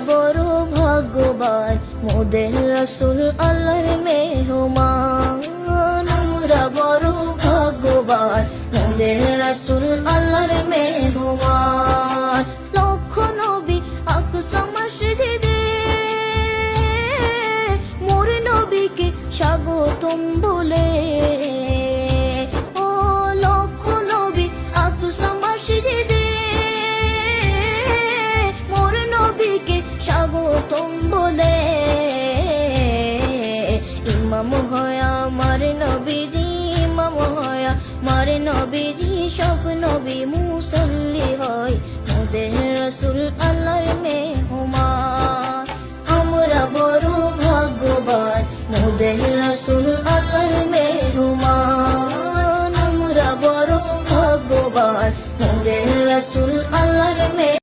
বড় ভাগ্যবান, মোদের রাসূল আল্লাহর মেহমান। আমরা বড় ভাগ্যবান, মোদের রাসূল আল্লাহর মেহমান। লক্ষ নবী আকসা মসজিদে মোর নবীকে স্বাগতম বলে। ও লক্ষ নবী আকসা মসজিদে মোর নবীকে স্বাগতম বলে। ইমাম হয় আমার নবীজি, ইমাম হয় আমার নবীজি, সব নবী মুসল্লি হয়, মোদের রাসূল আল্লাহর মেহমান। আমরা বড় ভাগ্যবান, মোদের রাসূল আল্লাহর মেহমান। আমরা বড় ভাগ্যবান, মোদের রাসূল